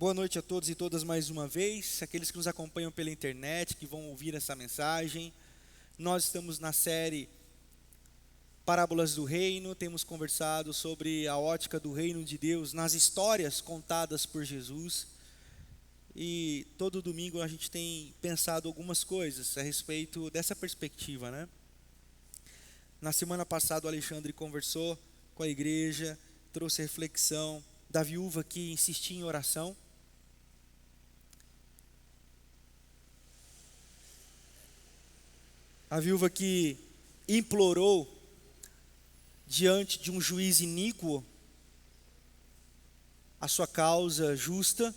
Boa noite a todos e todas mais uma vez, aqueles que nos acompanham pela internet, que vão ouvir essa mensagem. Nós estamos na série Parábolas do Reino, temos conversado sobre a ótica do reino de Deus nas histórias contadas por Jesus. E todo domingo a gente tem pensado algumas coisas a respeito dessa perspectiva, né? Na semana passada o Alexandre conversou com a igreja, trouxe reflexão da viúva que insistia em oração. A viúva que implorou diante de um juiz iníquo a sua causa justa.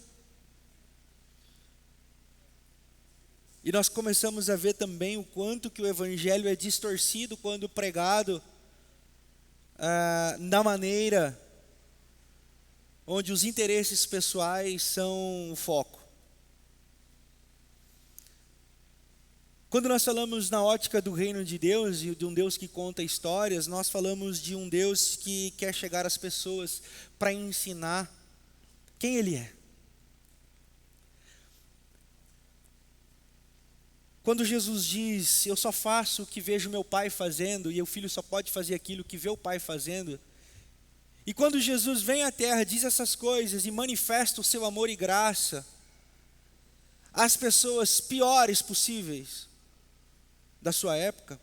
E nós começamos a ver também o quanto que o evangelho é distorcido quando pregado da maneira onde os interesses pessoais são o foco. Quando nós falamos na ótica do reino de Deus e de um Deus que conta histórias, nós falamos de um Deus que quer chegar às pessoas para ensinar quem Ele é. Quando Jesus diz, eu só faço o que vejo meu Pai fazendo, e o Filho só pode fazer aquilo que vê o Pai fazendo. E quando Jesus vem à terra, diz essas coisas e manifesta o seu amor e graça às pessoas piores possíveis da sua época,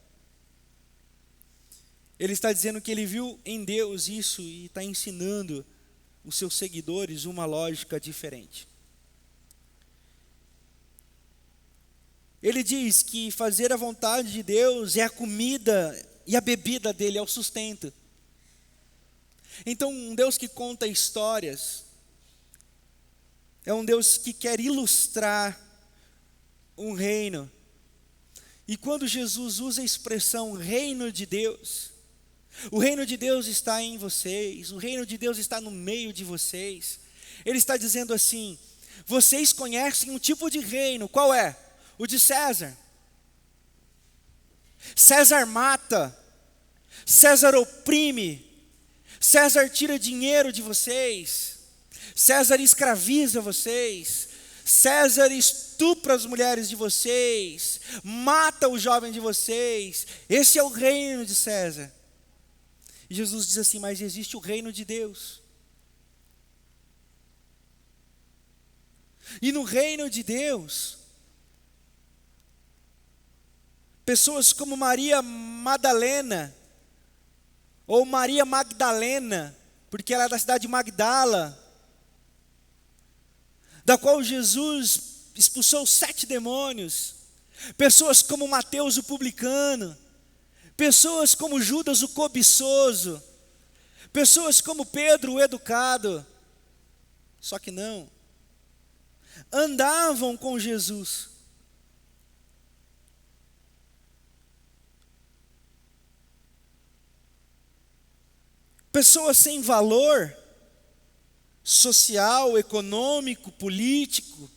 Ele está dizendo que Ele viu em Deus isso e está ensinando os seus seguidores uma lógica diferente. Ele diz que fazer a vontade de Deus é a comida e a bebida dele, é o sustento. Então, um Deus que conta histórias é um Deus que quer ilustrar um reino. E quando Jesus usa a expressão reino de Deus, o reino de Deus está em vocês, o reino de Deus está no meio de vocês. Ele está dizendo assim: vocês conhecem um tipo de reino, qual é? O de César. César mata, César oprime, César tira dinheiro de vocês, César escraviza vocês, César estupra as mulheres de vocês, mata o jovem de vocês. Esse é o reino de César. E Jesus diz assim: mas existe o reino de Deus. E no reino de Deus, pessoas como Maria Madalena, ou Maria Magdalena, porque ela é da cidade de Magdala, da qual Jesus expulsou 7 demônios, pessoas como Mateus o publicano, pessoas como Judas o cobiçoso, pessoas como Pedro o educado, só que não, andavam com Jesus. Pessoas sem valor social, econômico, político,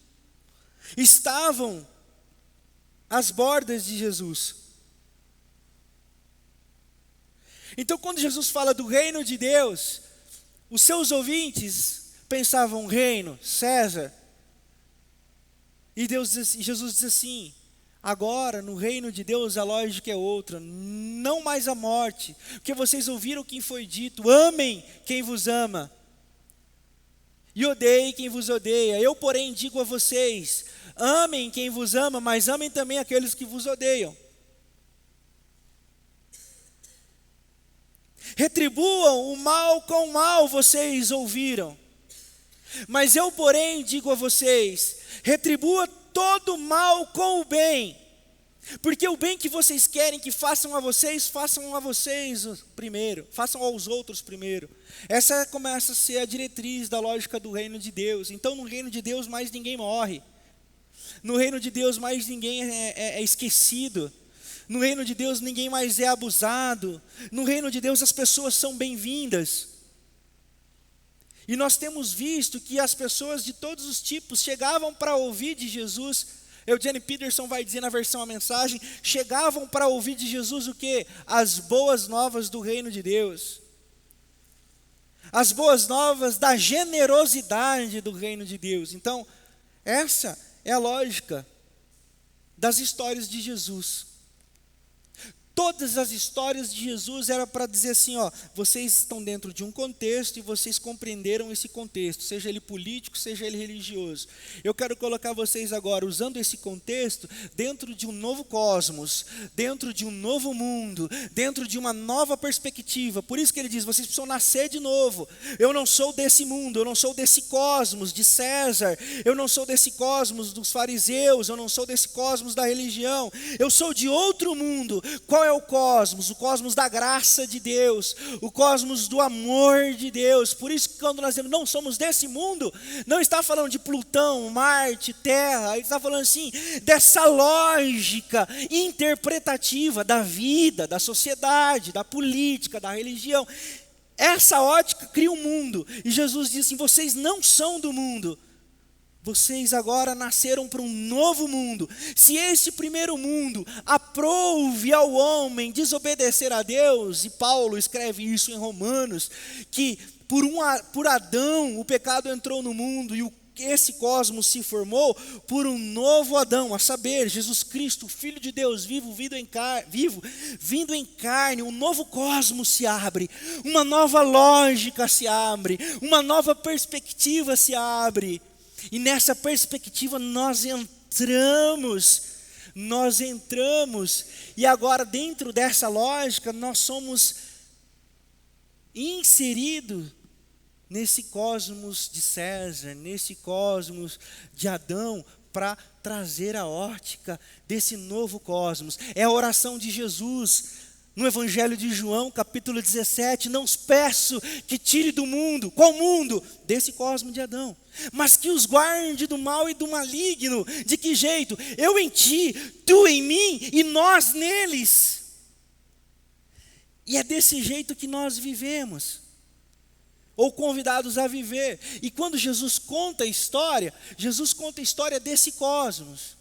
estavam às bordas de Jesus. Então, quando Jesus fala do reino de Deus, os seus ouvintes pensavam reino, César. E Jesus diz assim: agora, no reino de Deus, a lógica é outra, não mais a morte, porque vocês ouviram quem foi dito: amem quem vos ama, e odeiem quem vos odeia. Eu, porém, digo a vocês: amem quem vos ama, mas amem também aqueles que vos odeiam. Retribuam o mal com o mal, vocês ouviram. Mas eu, porém, digo a vocês: retribua todo mal com o bem, porque o bem que vocês querem que façam a vocês primeiro, façam aos outros primeiro. Essa começa a ser a diretriz da lógica do reino de Deus. Então, no reino de Deus, mais ninguém morre. No reino de Deus, mais ninguém é esquecido. No reino de Deus, ninguém mais é abusado. No reino de Deus, as pessoas são bem-vindas. E nós temos visto que as pessoas de todos os tipos chegavam para ouvir de Jesus. Eugene Peterson vai dizer na versão A Mensagem: chegavam para ouvir de Jesus o quê? As boas novas do reino de Deus. as boas novas da generosidade do reino de Deus. Então, essa é a lógica das histórias de Jesus. Todas as histórias de Jesus era para dizer assim, ó, vocês estão dentro de um contexto e vocês compreenderam esse contexto, seja ele político, seja ele religioso. Eu quero colocar vocês agora, usando esse contexto, dentro de um novo cosmos, dentro de um novo mundo, dentro de uma nova perspectiva. Por isso que ele diz, vocês precisam nascer de novo. Eu não sou desse mundo, eu não sou desse cosmos de César, eu não sou desse cosmos dos fariseus, eu não sou desse cosmos da religião, eu sou de outro mundo. Qual é o cosmos? O cosmos da graça de Deus, o cosmos do amor de Deus. Por isso que quando nós dizemos não somos desse mundo, não está falando de Plutão, Marte, Terra, ele está falando assim, dessa lógica interpretativa da vida, da sociedade, da política, da religião. Essa ótica cria um mundo, e Jesus diz assim, vocês não são do mundo, vocês agora nasceram para um novo mundo. Se esse primeiro mundo aprouve ao homem desobedecer a Deus, e Paulo escreve isso em Romanos, que por Adão o pecado entrou no mundo e esse cosmos se formou por um novo Adão, a saber, Jesus Cristo, Filho de Deus vivo, vindo em carne, um novo cosmos se abre, uma nova lógica se abre, uma nova perspectiva se abre. E nessa perspectiva nós entramos, e agora dentro dessa lógica nós somos inseridos nesse cosmos de César, nesse cosmos de Adão, para trazer a ótica desse novo cosmos. É a oração de Jesus no Evangelho de João, capítulo 17, não os peço que tire do mundo. Qual mundo? Desse cosmos de Adão. Mas que os guarde do mal e do maligno. De que jeito? Eu em ti, tu em mim e nós neles. E é desse jeito que nós vivemos, ou convidados a viver. E quando Jesus conta a história desse cosmos,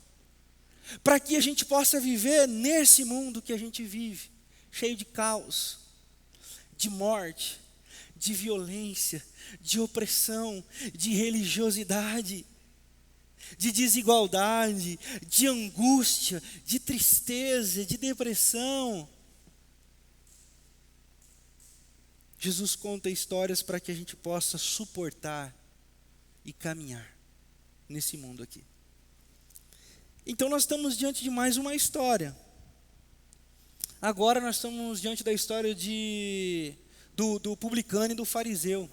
para que a gente possa viver nesse mundo que a gente vive, cheio de caos, de morte, de violência, de opressão, de religiosidade, de desigualdade, de angústia, de tristeza, de depressão. Jesus conta histórias para que a gente possa suportar e caminhar nesse mundo aqui. Então nós estamos diante de mais uma história. Agora nós estamos diante da história do publicano e do fariseu.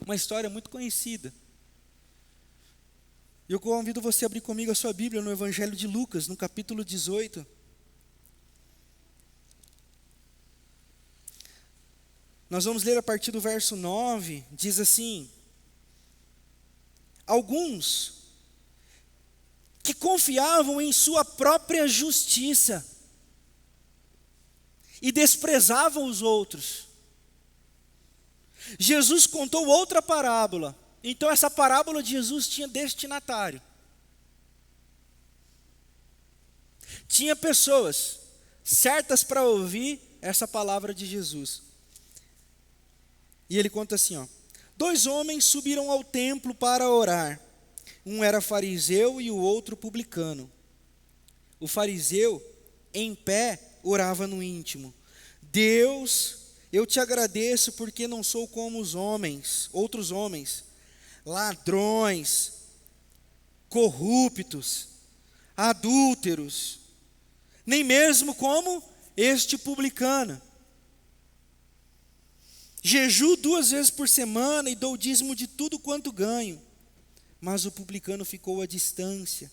Uma história muito conhecida. Eu convido você a abrir comigo a sua Bíblia no Evangelho de Lucas, no capítulo 18. Nós vamos ler a partir do verso 9, diz assim: alguns que confiavam em sua própria justiça e desprezavam os outros. Jesus contou outra parábola. Então essa parábola de Jesus tinha destinatário. Tinha pessoas certas para ouvir essa palavra de Jesus. E ele conta assim, ó: 2 homens subiram ao templo para orar. Um era fariseu e o outro publicano. O fariseu, em pé, orava no íntimo: Deus, eu te agradeço porque não sou como outros homens, ladrões, corruptos, adúlteros, nem mesmo como este publicano. Jejuo 2 vezes por semana e dou dízimo de tudo quanto ganho. Mas o publicano ficou à distância,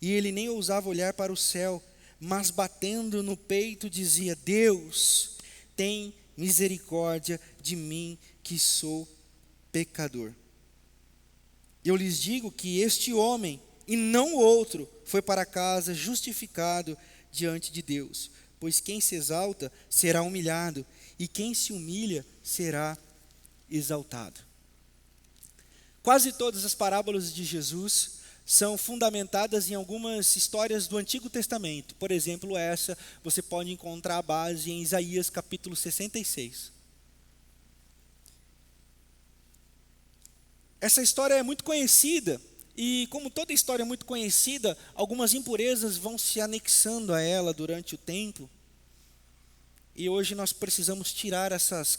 e ele nem ousava olhar para o céu, mas batendo no peito dizia: Deus, tem misericórdia de mim que sou pecador. Eu lhes digo que este homem, e não o outro, foi para casa justificado diante de Deus. Pois quem se exalta será humilhado, e quem se humilha será exaltado. Quase todas as parábolas de Jesus são fundamentadas em algumas histórias do Antigo Testamento. Por exemplo, essa você pode encontrar a base em Isaías capítulo 66. Essa história é muito conhecida, e como toda história é muito conhecida, algumas impurezas vão se anexando a ela durante o tempo. E hoje nós precisamos tirar essas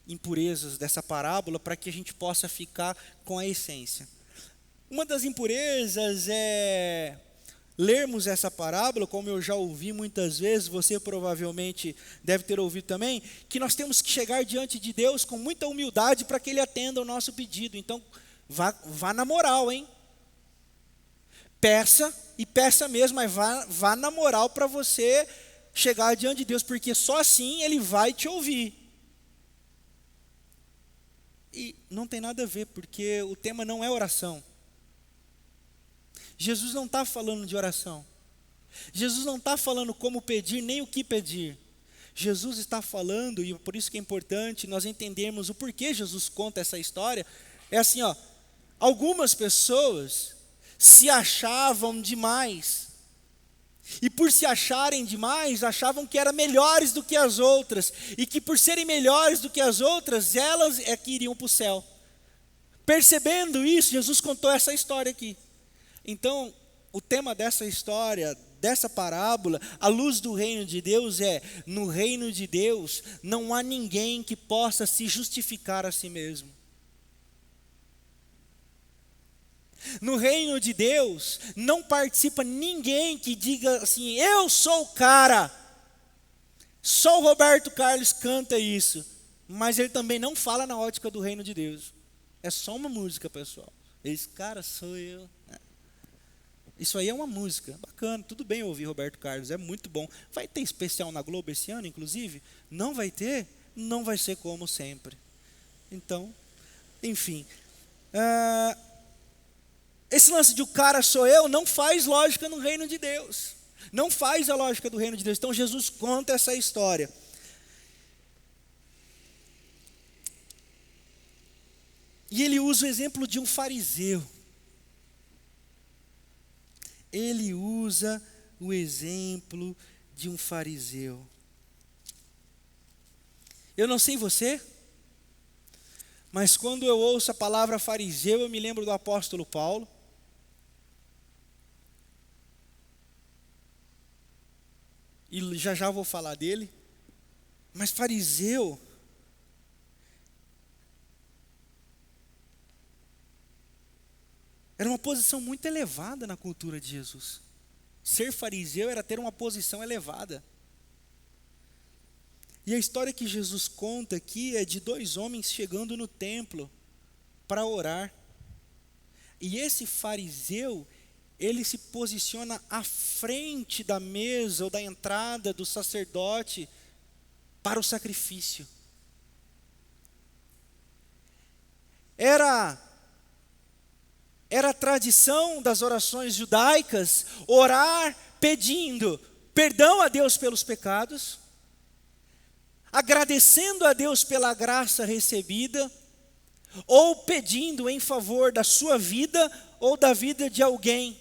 impurezas dessa parábola para que a gente possa ficar com a essência. Uma das impurezas é lermos essa parábola, como eu já ouvi muitas vezes, você provavelmente deve ter ouvido também, que nós temos que chegar diante de Deus com muita humildade para que Ele atenda o nosso pedido. Então, vá na moral, hein? Peça, e peça mesmo, mas vá na moral para você chegar diante de Deus, porque só assim Ele vai te ouvir. E não tem nada a ver, porque o tema não é oração. Jesus não está falando de oração. Jesus não está falando como pedir, nem o que pedir. Jesus está falando, e por isso que é importante nós entendermos o porquê Jesus conta essa história. É assim, ó, algumas pessoas se achavam demais. E por se acharem demais, achavam que eram melhores do que as outras. E que por serem melhores do que as outras, elas é que iriam para o céu. Percebendo isso, Jesus contou essa história aqui. Então, o tema dessa história, dessa parábola, à luz do reino de Deus é: no reino de Deus não há ninguém que possa se justificar a si mesmo. No reino de Deus não participa ninguém que diga assim: eu sou o cara. Só o Roberto Carlos canta isso, mas ele também não fala na ótica do reino de Deus. É só uma música, pessoal. Esse cara sou eu. Isso aí é uma música, bacana, tudo bem ouvir Roberto Carlos, é muito bom. Vai ter especial na Globo esse ano, inclusive? Não vai ter? Não vai ser como sempre. Então, enfim. Esse lance de o cara sou eu não faz lógica no reino de Deus. Não faz a lógica do reino de Deus. Então Jesus conta essa história. E ele usa o exemplo de um fariseu. Ele usa o exemplo de um fariseu. Eu não sei você, mas quando eu ouço a palavra fariseu, eu me lembro do apóstolo Paulo. E já vou falar dele. Mas fariseu era uma posição muito elevada na cultura de Jesus. Ser fariseu era ter uma posição elevada. E a história que Jesus conta aqui é de dois homens chegando no templo para orar. E esse fariseu, ele se posiciona à frente da mesa ou da entrada do sacerdote para o sacrifício. Era a tradição das orações judaicas orar pedindo perdão a Deus pelos pecados, agradecendo a Deus pela graça recebida, ou pedindo em favor da sua vida ou da vida de alguém.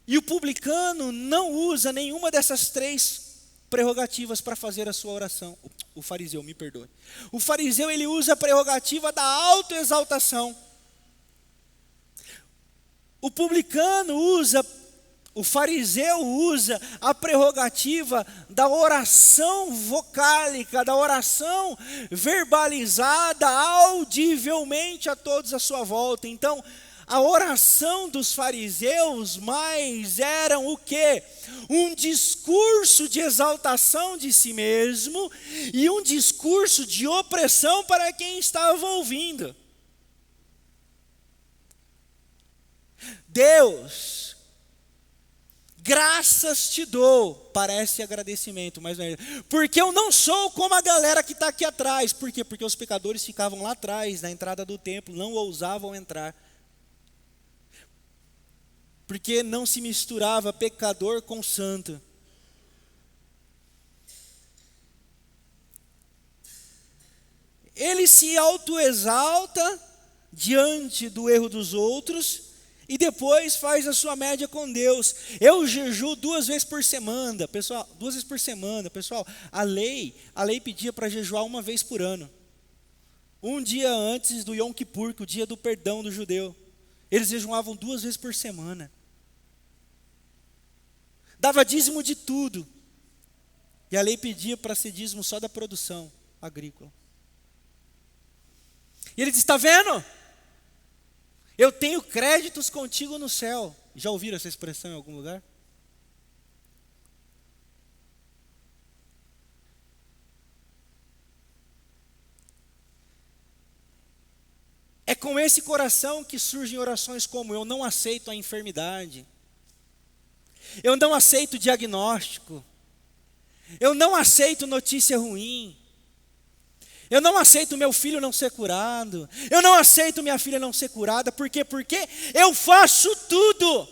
E o publicano não usa nenhuma dessas três prerrogativas para fazer a sua oração. O fariseu, me perdoe. O fariseu, ele usa a prerrogativa da autoexaltação. O fariseu usa a prerrogativa da oração vocálica, da oração verbalizada audivelmente a todos à sua volta. Então, a oração dos fariseus mais eram o quê? Um discurso de exaltação de si mesmo e um discurso de opressão para quem estava ouvindo. Deus, graças te dou, parece agradecimento, mas não é. Porque eu não sou como a galera que está aqui atrás. Por quê? Porque os pecadores ficavam lá atrás, na entrada do templo, não ousavam entrar. Porque não se misturava pecador com santo. Ele se autoexalta diante do erro dos outros e depois faz a sua média com Deus. Eu jejuo 2 vezes por semana, pessoal. 2 vezes por semana, pessoal. A lei pedia para jejuar 1 vez por ano. um dia antes do Yom Kippur, que é o dia do perdão do judeu. Eles jejuavam 2 vezes por semana. Dava dízimo de tudo. E a lei pedia para ser dízimo só da produção agrícola. E ele diz, está vendo? Eu tenho créditos contigo no céu. Já ouviram essa expressão em algum lugar? É com esse coração que surgem orações como: eu não aceito a enfermidade, eu não aceito o diagnóstico, eu não aceito notícia ruim, eu não aceito meu filho não ser curado, eu não aceito minha filha não ser curada. Por quê? Porque eu faço tudo.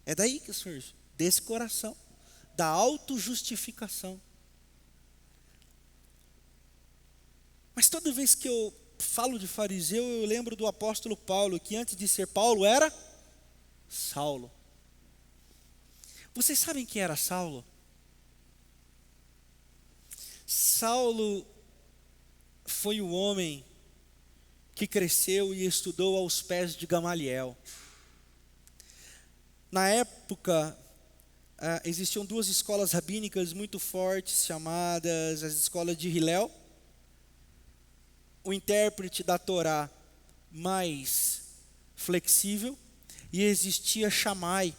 É daí que surge, desse coração, da autojustificação. Mas toda vez que eu falo de fariseu, eu lembro do apóstolo Paulo, que antes de ser Paulo era Saulo. Vocês sabem quem era Saulo? Saulo foi o homem que cresceu e estudou aos pés de Gamaliel. Na época, existiam 2 escolas rabínicas muito fortes, chamadas as escolas de Hillel. O intérprete da Torá mais flexível, e existia Shammai,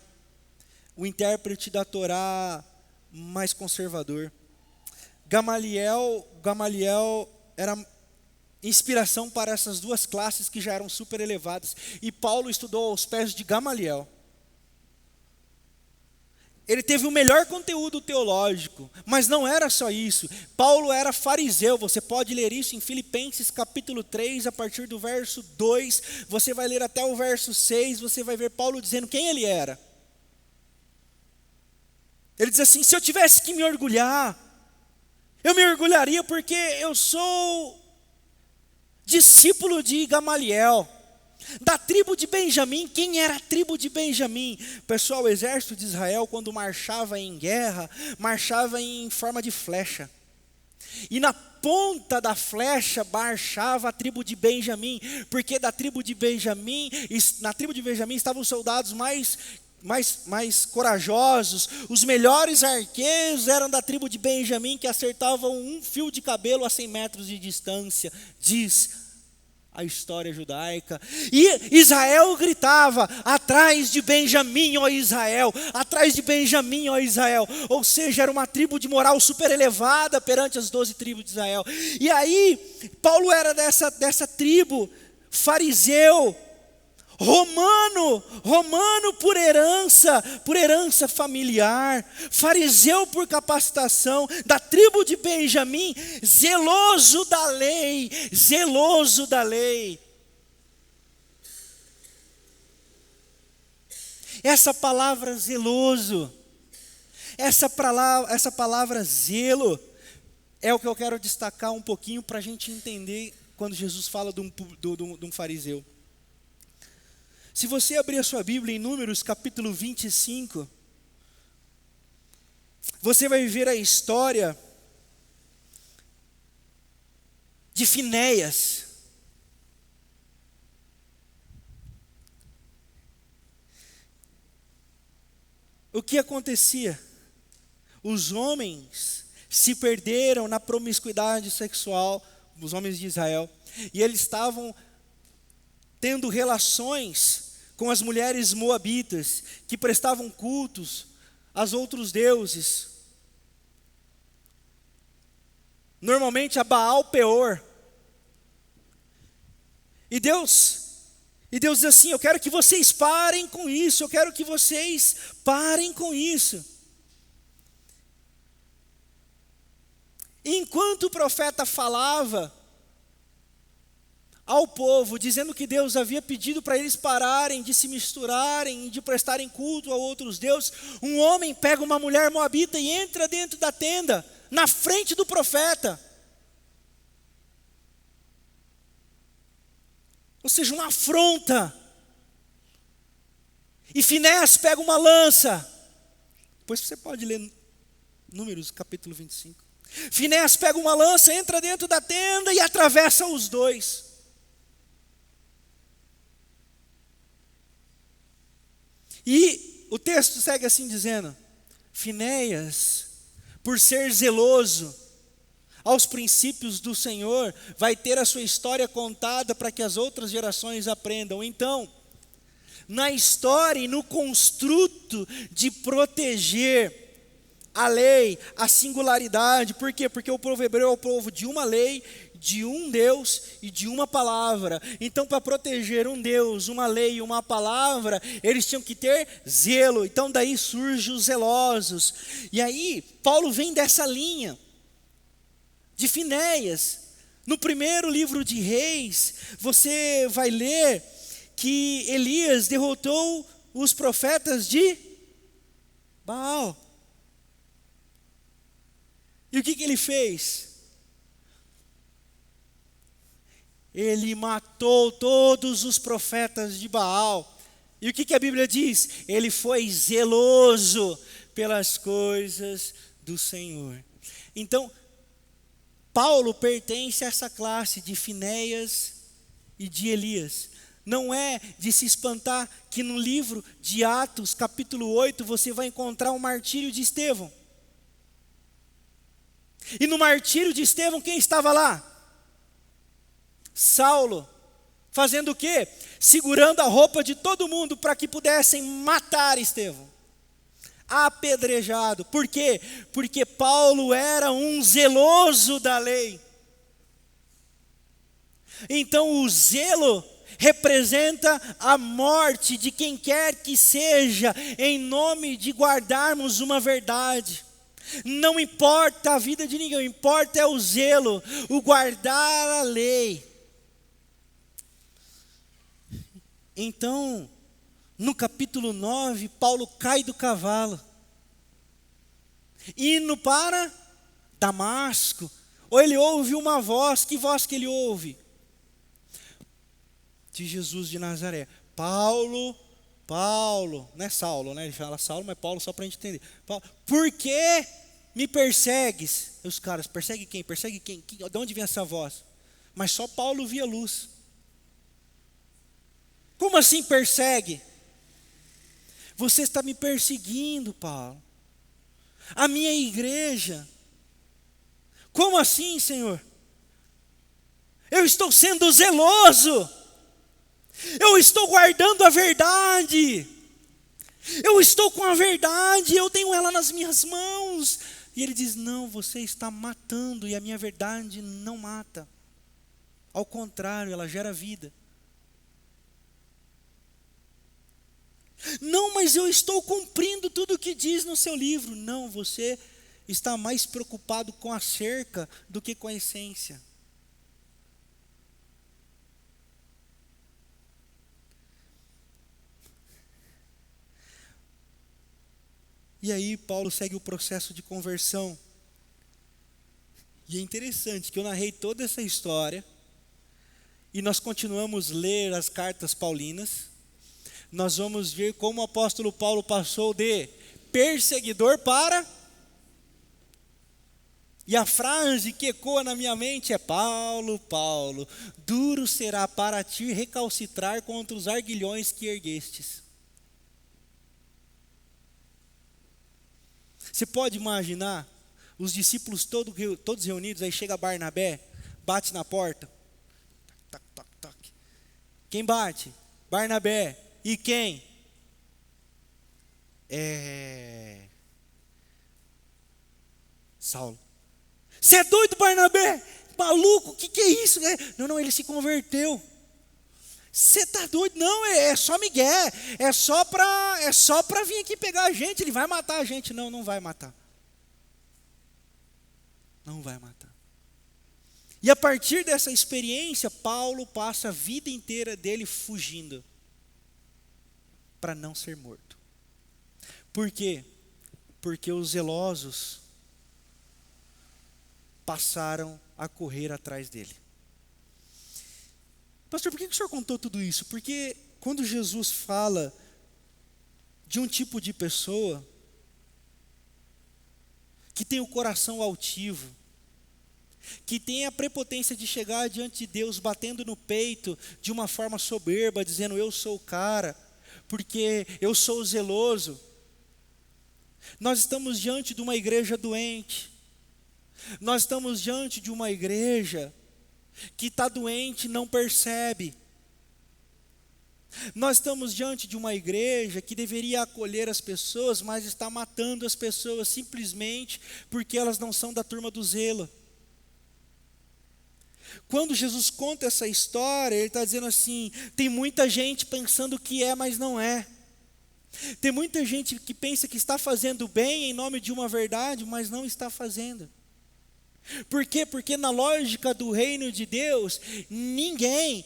o intérprete da Torá mais conservador. Gamaliel era inspiração para essas 2 classes que já eram super elevadas, e Paulo estudou aos pés de Gamaliel. Ele teve o melhor conteúdo teológico, mas não era só isso. Paulo era fariseu, você pode ler isso em Filipenses capítulo 3, a partir do verso 2, você vai ler até o verso 6, você vai ver Paulo dizendo quem ele era. Ele diz assim: se eu tivesse que me orgulhar, eu me orgulharia porque eu sou discípulo de Gamaliel. Da tribo de Benjamim. Quem era a tribo de Benjamim? Pessoal, o exército de Israel, quando marchava em guerra, marchava em forma de flecha. E na ponta da flecha marchava a tribo de Benjamim, porque da tribo de Benjamim, na tribo de Benjamim estavam os soldados mais corajosos, os melhores arqueiros eram da tribo de Benjamim, que acertavam um fio de cabelo a 100 metros de distância, diz a história judaica. E Israel gritava: atrás de Benjamim, ó Israel, atrás de Benjamim, ó Israel. Ou seja, era uma tribo de moral super elevada perante as 12 tribos de Israel. E aí, Paulo era dessa tribo, fariseu, romano por herança familiar, fariseu por capacitação, da tribo de Benjamim, zeloso da lei. Essa palavra zeloso, essa palavra zelo, é o que eu quero destacar um pouquinho para a gente entender quando Jesus fala de um fariseu. Se você abrir a sua Bíblia em Números capítulo 25, você vai ver a história de Finéias. O que acontecia? Os homens se perderam na promiscuidade sexual, os homens de Israel, e eles estavam tendo relações com as mulheres moabitas, que prestavam cultos aos outros deuses, normalmente a Baal Peor. E Deus diz assim: eu quero que vocês parem com isso, E enquanto o profeta falava ao povo, dizendo que Deus havia pedido para eles pararem de se misturarem e de prestarem culto a outros deuses, um homem pega uma mulher moabita e entra dentro da tenda, na frente do profeta. Ou seja, uma afronta. E Finéias pega uma lança. Depois você pode ler Números capítulo 25. Finéias pega uma lança, entra dentro da tenda e atravessa os dois. E o texto segue assim dizendo: Finéias, por ser zeloso aos princípios do Senhor, vai ter a sua história contada para que as outras gerações aprendam. Então, na história e no construto de proteger a lei, a singularidade, por quê? Porque o povo hebreu é o povo de uma lei, de um Deus e de uma palavra. Então, para proteger um Deus, uma lei e uma palavra, eles tinham que ter zelo. Então, daí surgem os zelosos. E aí, Paulo vem dessa linha de Finéias. No primeiro livro de Reis, você vai ler que Elias derrotou os profetas de Baal. E o que ele fez? Ele matou todos os profetas de Baal. E o que a Bíblia diz? Ele foi zeloso pelas coisas do Senhor. Então, Paulo pertence a essa classe de Finéias e de Elias. Não é de se espantar que no livro de Atos, capítulo 8, você vai encontrar o martírio de Estevão. E no martírio de Estevão, quem estava lá? Saulo. Fazendo o quê? Segurando a roupa de todo mundo para que pudessem matar Estevão. Apedrejado. Por quê? Porque Paulo era um zeloso da lei. Então o zelo representa a morte de quem quer que seja, em nome de guardarmos uma verdade. Não importa a vida de ninguém, o que importa é o zelo, o guardar a lei. Então, no capítulo 9, Paulo cai do cavalo, indo para Damasco, ou ele ouve uma voz. Que voz que ele ouve? De Jesus de Nazaré. Paulo, não é Saulo, né? Ele fala Saulo, mas Paulo só para a gente entender. Paulo, por que me persegues? E os caras, persegue quem? Persegue quem? De onde vem essa voz? Mas só Paulo via luz. Como assim persegue? Você está me perseguindo, Paulo. A minha igreja. Como assim, Senhor? Eu estou sendo zeloso. Eu estou guardando a verdade. Eu estou com a verdade, eu tenho ela nas minhas mãos. E ele diz: não, você está matando, e a minha verdade não mata. Ao contrário, ela gera vida. Não, mas eu estou cumprindo tudo o que diz no seu livro. Não, você está mais preocupado com a cerca do que com a essência. E aí Paulo segue o processo de conversão. E é interessante que eu narrei toda essa história, e nós continuamos a ler as cartas paulinas. Nós vamos ver como o apóstolo Paulo passou de perseguidor para... E a frase que ecoa na minha mente é: Paulo, Paulo, duro será para ti recalcitrar contra os arguilhões que erguestes. Você pode imaginar os discípulos todos reunidos, aí chega Barnabé, bate na porta. Toc, toc, toc. Quem bate? Barnabé. E quem? Saulo. Você é doido, Barnabé? Maluco, o que é isso? Não, ele se converteu. Você está doido? Não, é só migué. É só para vir aqui pegar a gente. Ele vai matar a gente. Não, não vai matar. Não vai matar. E a partir dessa experiência, Paulo passa a vida inteira dele fugindo para não ser morto. Por quê? Porque os zelosos passaram a correr atrás dele. Pastor, por que o senhor contou tudo isso? Porque quando Jesus fala de um tipo de pessoa que tem o coração altivo, que tem a prepotência de chegar diante de Deus batendo no peito de uma forma soberba, dizendo eu sou o cara, porque eu sou zeloso. Nós estamos diante de uma igreja doente, nós estamos diante de uma igreja que está doente e não percebe. Nós estamos diante de uma igreja que deveria acolher as pessoas, mas está matando as pessoas simplesmente porque elas não são da turma do zelo. Quando Jesus conta essa história, ele está dizendo assim, tem muita gente pensando que é, mas não é. Tem muita gente que pensa que está fazendo bem em nome de uma verdade, mas não está fazendo. Por quê? Porque na lógica do reino de Deus, ninguém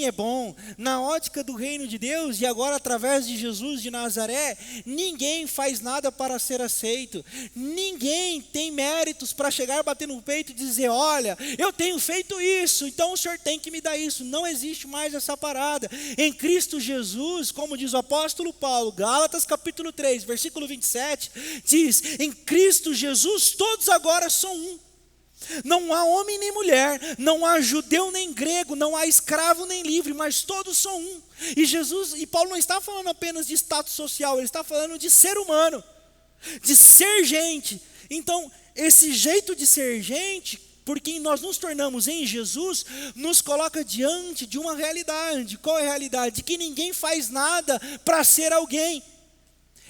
é bom. Na ótica do reino de Deus, e agora através de Jesus de Nazaré, ninguém faz nada para ser aceito. Ninguém tem méritos para chegar, bater no peito e dizer, olha, eu tenho feito isso, então o Senhor tem que me dar isso. Não existe mais essa parada. Em Cristo Jesus, como diz o apóstolo Paulo, Gálatas capítulo 3, versículo 27, diz, em Cristo Jesus todos agora são um. Não há homem nem mulher, não há judeu nem grego, não há escravo nem livre, mas todos são um. E Paulo não está falando apenas de status social, ele está falando de ser humano, de ser gente. Então, esse jeito de ser gente, por quem nós nos tornamos em Jesus, nos coloca diante de uma realidade. Qual é a realidade? De que ninguém faz nada para ser alguém.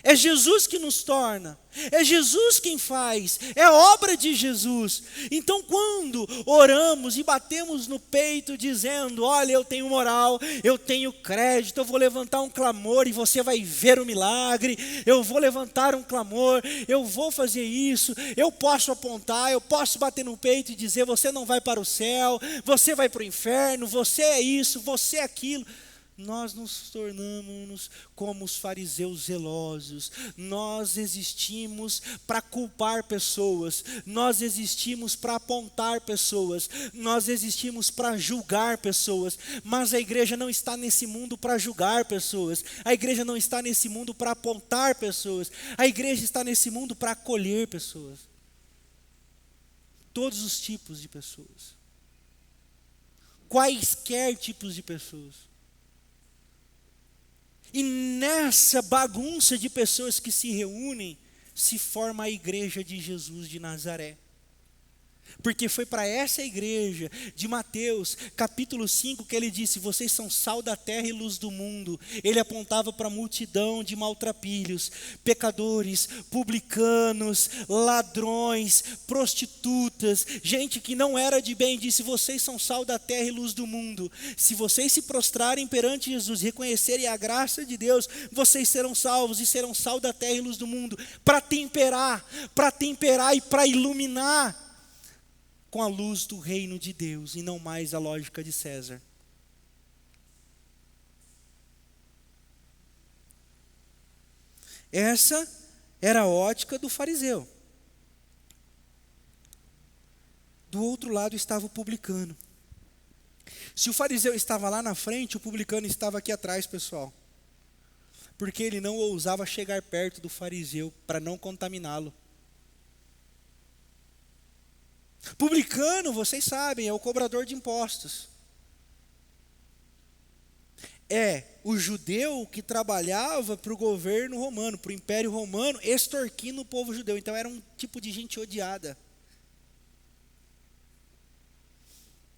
É Jesus que nos torna, é Jesus quem faz, é obra de Jesus. Então quando oramos e batemos no peito dizendo, olha, eu tenho moral, eu tenho crédito, eu vou levantar um clamor e você vai ver o milagre, eu vou levantar um clamor, eu vou fazer isso, eu posso apontar, eu posso bater no peito e dizer, você não vai para o céu, você vai para o inferno, você é isso, você é aquilo. Nós nos tornamos como os fariseus zelosos, nós existimos para culpar pessoas, nós existimos para apontar pessoas, nós existimos para julgar pessoas, mas a igreja não está nesse mundo para julgar pessoas, a igreja não está nesse mundo para apontar pessoas, a igreja está nesse mundo para acolher pessoas, todos os tipos de pessoas, quaisquer tipos de pessoas. E nessa bagunça de pessoas que se reúnem, se forma a igreja de Jesus de Nazaré. Porque foi para essa igreja de Mateus, capítulo 5, que ele disse, vocês são sal da terra e luz do mundo. Ele apontava para a multidão de maltrapilhos, pecadores, publicanos, ladrões, prostitutas, gente que não era de bem, disse, vocês são sal da terra e luz do mundo. Se vocês se prostrarem perante Jesus, reconhecerem a graça de Deus, vocês serão salvos e serão sal da terra e luz do mundo, para temperar e para iluminar com a luz do reino de Deus e não mais a lógica de César. Essa era a ótica do fariseu. Do outro lado estava o publicano. Se o fariseu estava lá na frente, o publicano estava aqui atrás, pessoal. Porque ele não ousava chegar perto do fariseu para não contaminá-lo. Publicano, vocês sabem, é o cobrador de impostos. É o judeu que trabalhava para o governo romano, para o império romano, extorquindo o povo judeu. Então era um tipo de gente odiada.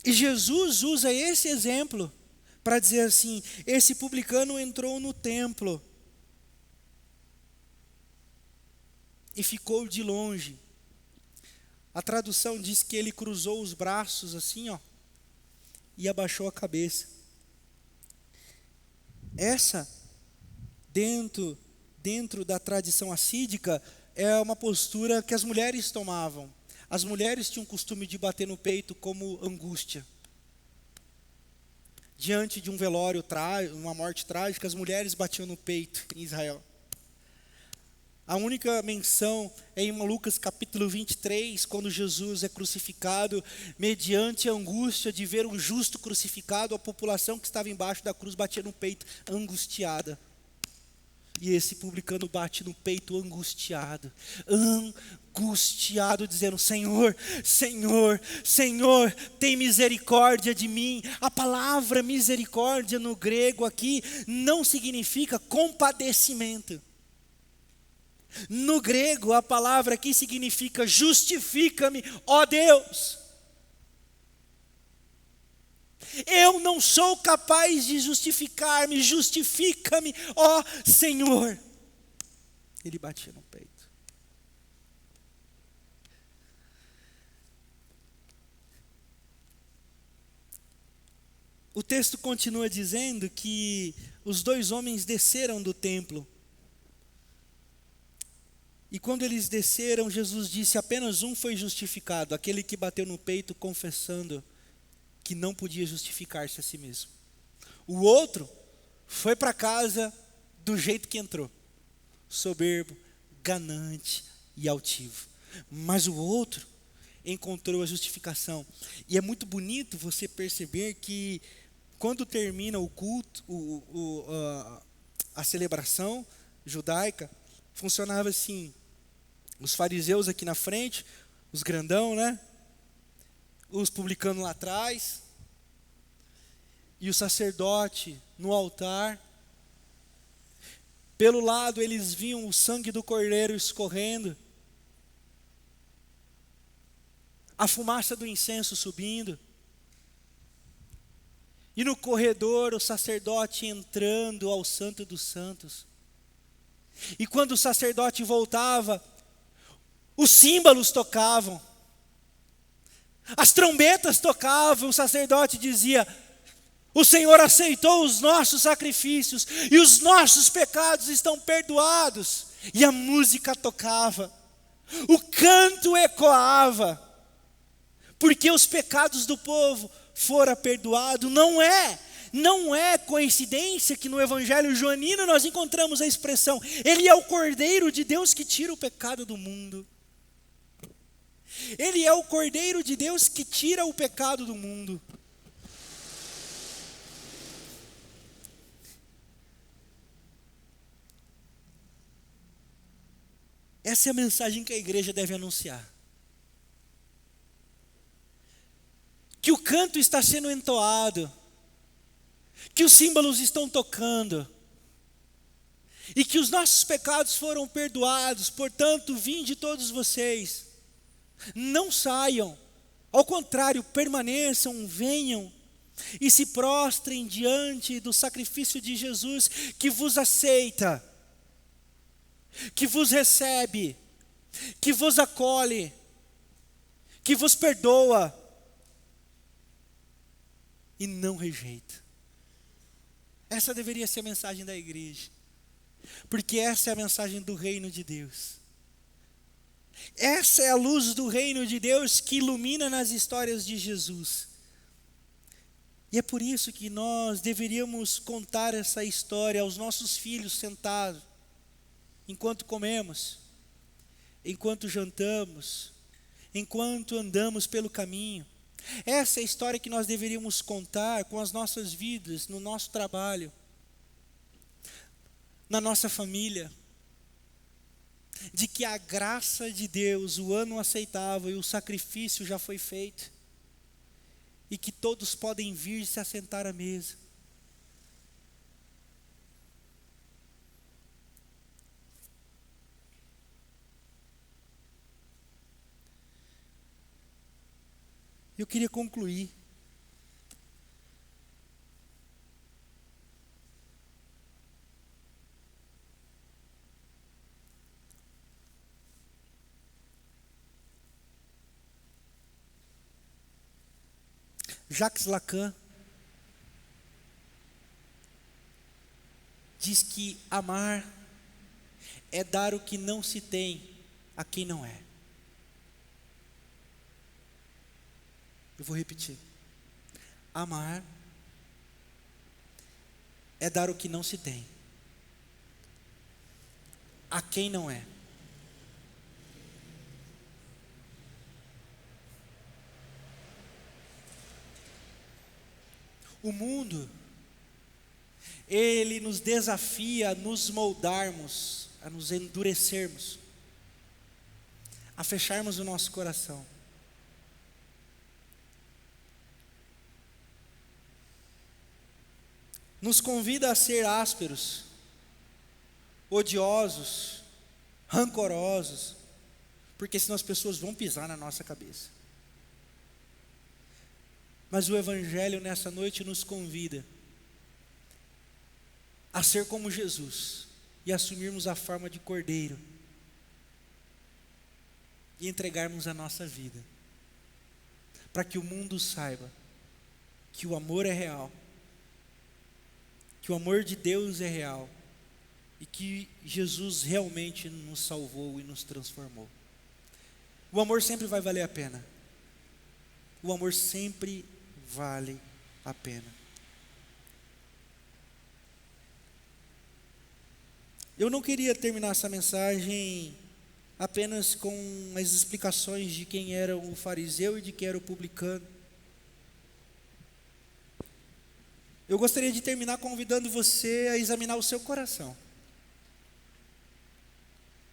E Jesus usa esse exemplo para dizer assim, esse publicano entrou no templo e ficou de longe. A tradução diz que ele cruzou os braços assim, ó, e abaixou a cabeça. Essa, dentro da tradição assídica, é uma postura que as mulheres tomavam. As mulheres tinham o costume de bater no peito como angústia. Diante de um velório, uma morte trágica, as mulheres batiam no peito em Israel. A única menção é em Lucas capítulo 23, quando Jesus é crucificado, mediante a angústia de ver um justo crucificado, a população que estava embaixo da cruz batia no peito, angustiada. E esse publicano bate no peito angustiado, angustiado, dizendo: Senhor, Senhor, Senhor, tem misericórdia de mim. A palavra misericórdia no grego aqui não significa compadecimento. No grego, a palavra aqui significa: justifica-me, ó Deus. Eu não sou capaz de justificar-me, justifica-me, ó Senhor. Ele batia no peito. O texto continua dizendo que os 2 homens desceram do templo. E quando eles desceram, Jesus disse: apenas um foi justificado, aquele que bateu no peito confessando que não podia justificar-se a si mesmo. O outro foi para casa do jeito que entrou, soberbo, ganante e altivo. Mas o outro encontrou a justificação. E é muito bonito você perceber que quando termina o culto, a celebração judaica, funcionava assim: os fariseus aqui na frente, os grandão, né? Os publicanos lá atrás, e o sacerdote no altar. Pelo lado eles viam o sangue do cordeiro escorrendo, a fumaça do incenso subindo, e no corredor o sacerdote entrando ao Santo dos Santos. E quando o sacerdote voltava, os símbolos tocavam, as trombetas tocavam, o sacerdote dizia: o Senhor aceitou os nossos sacrifícios e os nossos pecados estão perdoados. E a música tocava, o canto ecoava, porque os pecados do povo foram perdoados. Não é coincidência que no Evangelho joanino nós encontramos a expressão: Ele é o Cordeiro de Deus que tira o pecado do mundo. Ele é o Cordeiro de Deus que tira o pecado do mundo. Essa é a mensagem que a igreja deve anunciar. Que o canto está sendo entoado, que os símbolos estão tocando, e que os nossos pecados foram perdoados. Portanto, vinde todos vocês, não saiam, ao contrário, permaneçam, venham e se prostrem diante do sacrifício de Jesus, que vos aceita, que vos recebe, que vos acolhe, que vos perdoa e não rejeita. Essa deveria ser a mensagem da igreja, porque essa é a mensagem do reino de Deus. Essa é a luz do reino de Deus que ilumina nas histórias de Jesus. E é por isso que nós deveríamos contar essa história aos nossos filhos sentados, enquanto comemos, enquanto jantamos, enquanto andamos pelo caminho. Essa é a história que nós deveríamos contar com as nossas vidas, no nosso trabalho, na nossa família, de que a graça de Deus, o ano aceitável e o sacrifício já foi feito, e que todos podem vir se assentar à mesa. Eu queria concluir Jacques Lacan diz que amar é dar o que não se tem a quem não é. Eu vou repetir. Amar é dar o que não se tem a quem não é. O mundo, ele nos desafia a nos moldarmos, a nos endurecermos, a fecharmos o nosso coração. Nos convida a ser ásperos, odiosos, rancorosos, porque senão as pessoas vão pisar na nossa cabeça. Mas o Evangelho nessa noite nos convida a ser como Jesus e assumirmos a forma de cordeiro e entregarmos a nossa vida, para que o mundo saiba que o amor é real, que o amor de Deus é real e que Jesus realmente nos salvou e nos transformou. O amor sempre vai valer a pena. O amor sempre vale a pena. Eu não queria terminar essa mensagem apenas com as explicações de quem era o fariseu e de quem era o publicano. Eu gostaria de terminar convidando você a examinar o seu coração.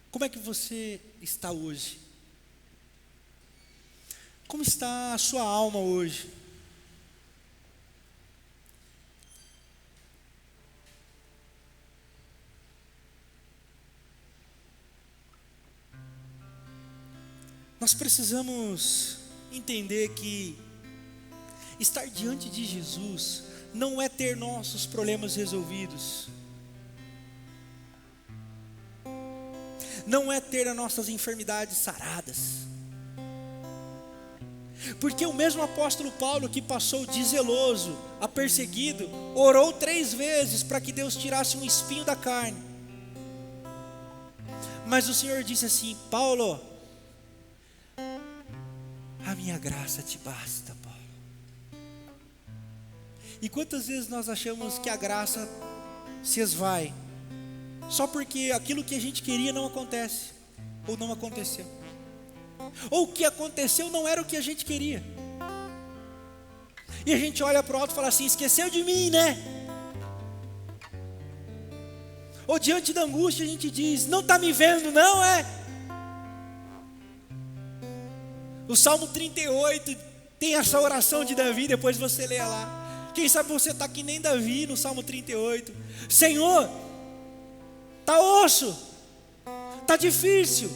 Como é que você está hoje? Como está a sua alma hoje? Nós precisamos entender que estar diante de Jesus não é ter nossos problemas resolvidos, não é ter as nossas enfermidades saradas, porque o mesmo apóstolo Paulo, que passou de zeloso a perseguido, orou 3 vezes para que Deus tirasse um espinho da carne. Mas o Senhor disse assim: Paulo, a minha graça te basta, Paulo. E quantas vezes nós achamos que a graça se esvai só porque aquilo que a gente queria não acontece, ou não aconteceu, ou o que aconteceu não era o que a gente queria, e a gente olha para o alto e fala assim: esqueceu de mim, né? Ou diante da angústia a gente diz: não está me vendo, não é? O Salmo 38 tem essa oração de Davi, depois você lê lá. Quem sabe você está que nem Davi no Salmo 38. Senhor, está osso, está difícil,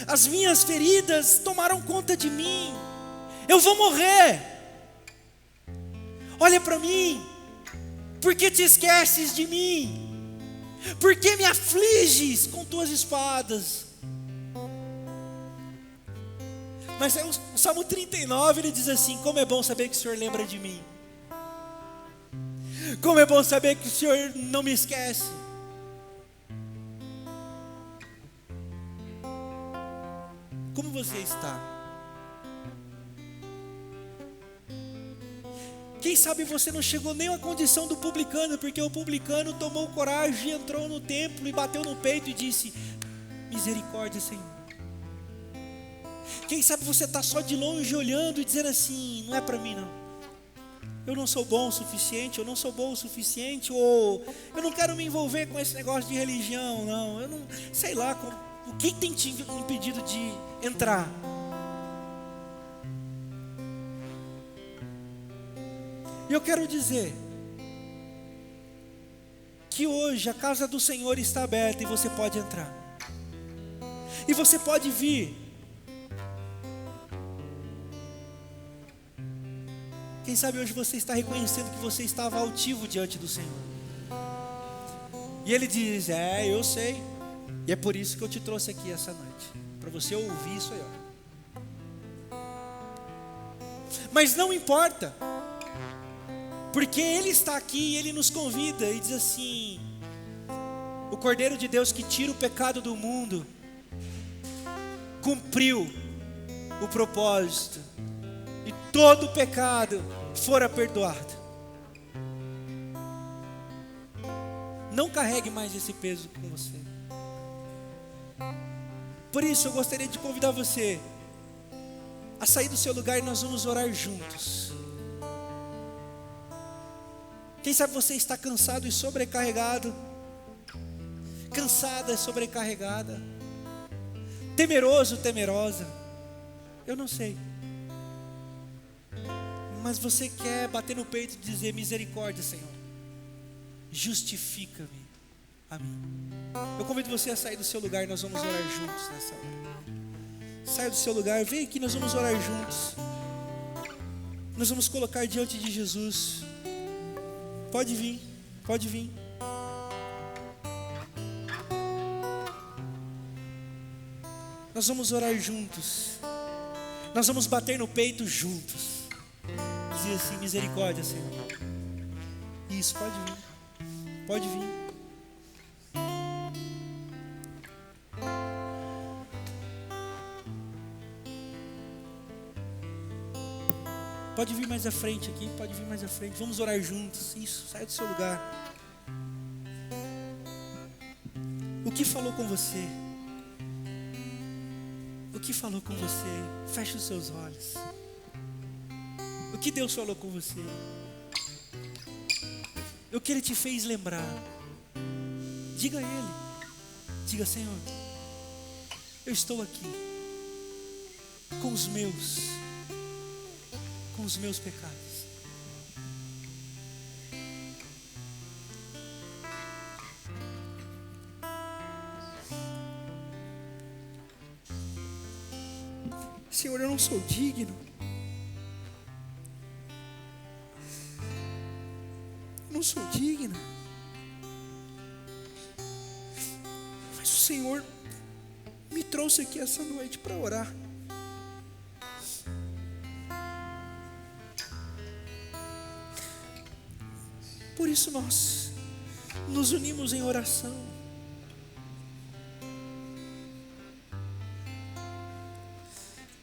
as minhas feridas tomaram conta de mim, eu vou morrer. Olha para mim, por que te esqueces de mim? Por que me afliges com tuas espadas? Mas o Salmo 39, ele diz assim: como é bom saber que o Senhor lembra de mim, como é bom saber que o Senhor não me esquece. Como você está? Quem sabe você não chegou nem à condição do publicano, porque o publicano tomou coragem, entrou no templo e bateu no peito e disse: misericórdia, Senhor. Quem sabe você está só de longe olhando e dizendo assim: não é para mim não, eu não sou bom o suficiente, eu não sou bom o suficiente, ou eu não quero me envolver com esse negócio de religião, não, eu não, sei lá, o que tem te impedido de entrar? E eu quero dizer que hoje a casa do Senhor está aberta e você pode entrar, e você pode vir. Quem sabe hoje você está reconhecendo que você estava altivo diante do Senhor, e Ele diz: eu sei, e é por isso que eu te trouxe aqui essa noite, para você ouvir isso aí, ó. Mas não importa, porque Ele está aqui e Ele nos convida e diz assim: o Cordeiro de Deus que tira o pecado do mundo cumpriu o propósito, e todo o pecado fora perdoado. Não carregue mais esse peso com você. Por isso eu gostaria de convidar você a sair do seu lugar e nós vamos orar juntos. Quem sabe você está cansado e sobrecarregado, cansada e sobrecarregada. temeroso, temerosa, eu não sei, mas você quer bater no peito e dizer: misericórdia, Senhor, justifica-me a mim. Eu convido você a sair do seu lugar, nós vamos orar juntos nessa hora. Saia do seu lugar, vem aqui, nós vamos orar juntos. Nós vamos colocar diante de Jesus. Pode vir, pode vir. Nós vamos orar juntos. Nós vamos bater no peito juntos. Dizer assim: misericórdia, Senhor. Isso, pode vir. Pode vir. Pode vir mais à frente aqui, pode vir mais à frente. Vamos orar juntos. Isso, sai do seu lugar. O que falou com você? O que falou com você? Feche os seus olhos. O que Deus falou com você? O que Ele te fez lembrar? Diga a Ele. Diga: Senhor, eu estou aqui com os meus pecados. Senhor, eu não sou digno. Eu não sou digna. Mas o Senhor me trouxe aqui essa noite para orar. Por isso nós nos unimos em oração.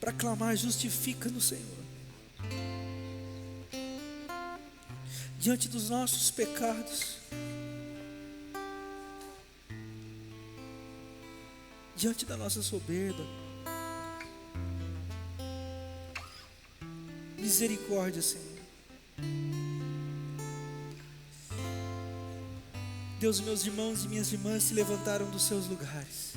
Para clamar: justifica-nos, Senhor. Diante dos nossos pecados, diante da nossa soberba, misericórdia, Senhor. Deus, meus irmãos e minhas irmãs se levantaram dos seus lugares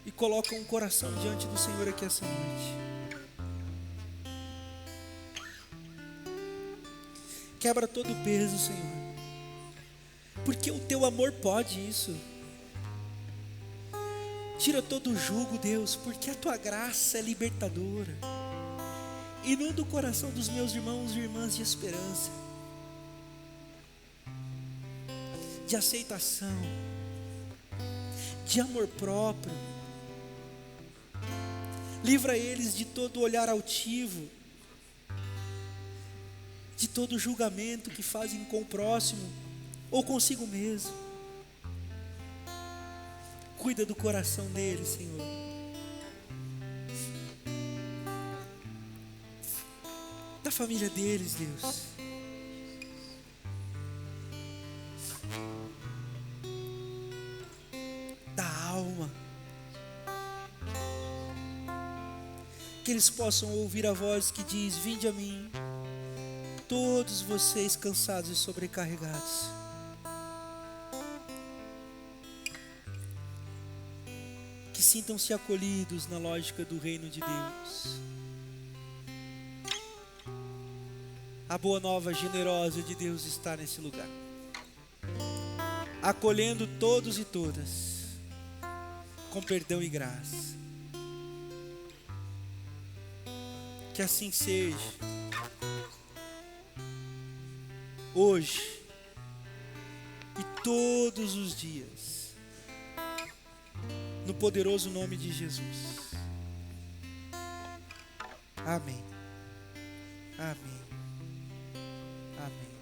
e colocam um coração diante do Senhor aqui essa noite. Quebra todo o peso, Senhor, porque o teu amor pode isso. Tira todo o jugo, Deus, porque a tua graça é libertadora. Inunda o coração dos meus irmãos e irmãs de esperança, de aceitação, de amor próprio. Livra eles de todo olhar altivo, de todo julgamento que fazem com o próximo ou consigo mesmo. Cuida do coração deles, Senhor. Da família deles, Deus. Da alma. Que eles possam ouvir a voz que diz: vinde a mim, todos vocês cansados e sobrecarregados. Que sintam-se acolhidos na lógica do reino de Deus. A boa nova generosa de Deus está nesse lugar, acolhendo todos e todas com perdão e graça. Que assim seja, hoje e todos os dias, no poderoso nome de Jesus. Amém. Amém. Amém.